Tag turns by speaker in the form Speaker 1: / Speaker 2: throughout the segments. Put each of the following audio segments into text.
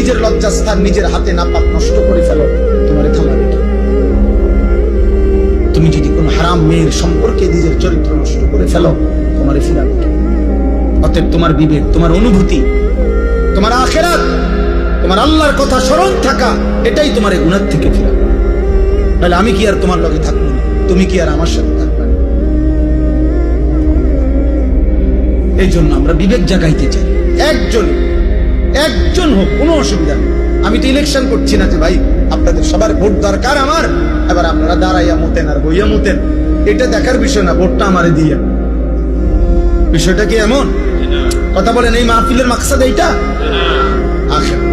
Speaker 1: নিজের লজ্জাস্থান নিজের হাতে নাপাক নষ্ট করে ফেলো, তোমারে থামাবে কে? তুমি যদি কোনো হারাম মেয়ের সম্পর্কে নিজের চরিত্র নষ্ট করে ফেলো, তোমারে ফিরাবে কে? অতএব তোমার বিবেক, তোমার অনুভূতি, তোমার আখিরাত, তোমার আল্লাহর কথা স্মরণ থাকা, এটাই তোমার এই গুনাহ থেকে ফিরাবে। তাহলে আমি কি আর তোমার লগে থাকবো না? তুমি কি আর আমার সাথে থাকবে না? এই জন্য আমরা বিবেক জাগাইতে চাই। একজন হোক, কোনো অসুবিধা নেই। আমি তো ইলেকশন করছি না যে ভাই আপনাদের সবার ভোট দরকার আমার, এবার আপনারা দাঁড়াইয়া মতেন আর বইয়া মতেন, এটা দেখার বিষয় না। ভোটটা আমারে দিয়ে, বিষয়টা কি এমন? কথা বলেন, এই মাহফিলের মাকসাদ এইটা? আখিরাত।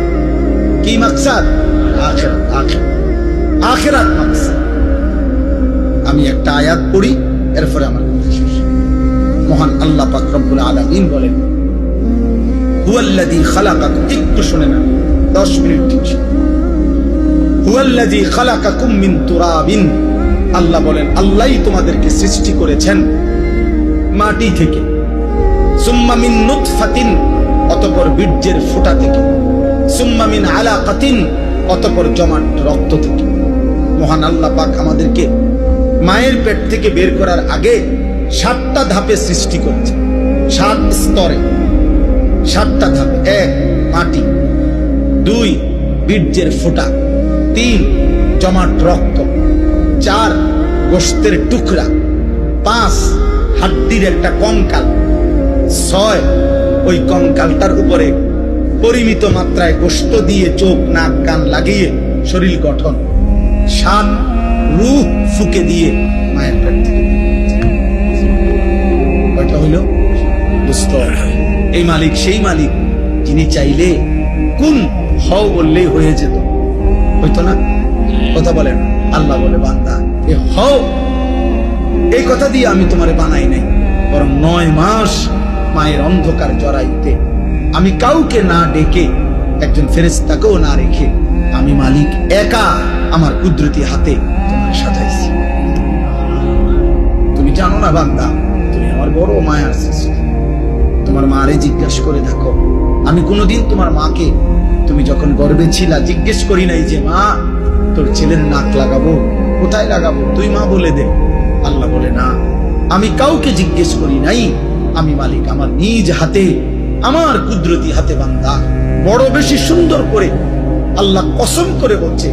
Speaker 1: কি মাকসাদ? আখিরাত মাকসাদ। আমি একটা আয়াত পড়ি, এরপরে আমার কথা শেষ। মহান আল্লাহ পাক রব্বুল আলামিন বলেন, হুয়াল্লাযী খালাকাকুম, একটু শুনে না, 10 মিনিট ঠিক। হুয়াল্লাযী খালাকাকুম মিন তুরাবিন, আল্লাহ বলেন আল্লাহই তোমাদেরকে সৃষ্টি করেছেন মাটি থেকে। সুম্মা মিন নুতফাতিন, অতঃপর বীর্যের ফোঁটা থেকে। সুম্মা মিন আলাকাতিন, অতঃপর জমাট রক্ত থেকে। মহান আল্লাহ পাক আমাদেরকে মায়ের পেট থেকে বের করার আগে 7টা ধাপে সৃষ্টি করেছে, 7 স্তরে, 7টা ধাপে। 1 মাটি, 2 বীর্যের ফোঁটা, 3 জমাট রক্ত, 4 গোশতের টুকরা, 5 হাড্ডির একটা কঙ্কাল, 6 ওই কঙ্কালটার উপরে পরিমিত মাত্রায় গোশত দিয়ে চোখ নাক কান লাগিয়ে শরীর গঠন, 7 রূহ ফুকে দিয়ে মায়ের পেট থেকে। কয়টা হইল? এই মালিক সেই মালিক যিনি চাইলে কোন হও বললেই হয়ে যেত, হইতো না? কথা বলেন। আল্লাহ বলে, বান্দা এ হও, এই কথা দিয়ে আমি তোমারে বানাই নাই, বরং 9 মাস মায়ের অন্ধকার জরাইতে আমি কাউকে না ডেকে, একজন ফেরেশতাকেও না রেখে, আমি মালিক একা আমার কুদরতি হাতে তোমার সাজাইছি। তুমি জানো না বান্দা, তুমি আমার বড় মায়ার সৃষ্টি। তোমার মারে জিজ্ঞাসা করে দেখো, আমি কোনোদিন তোমার মাকে, তুমি যখন গর্ভে ছিলা, জিজ্ঞেস করি নাই যে মা তোর ছেলের নাক লাগাবো, কোথায় লাগাবো, তুই মা বলে দে। আল্লাহ বলে, না, আমি কাউকে জিজ্ঞেস করি নাই, আমি মালিক আমার নিজ হাতে, আমার কুদরতি হাতে বান্দা। বড় বেশি সুন্দর করে আল্লাহ কসম করে বলছে,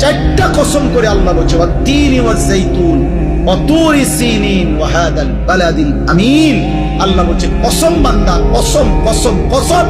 Speaker 1: 4টা কসম করে আল্লাহ বলছে, ওয়াত-তিনি ওয়াজ-যাইতুন ওয়া তুরি সিনিন ওয়া হাদাল বালাদিল আমিন। আল্লাহ বলছে কসম বান্দা, কসম কসম কসম।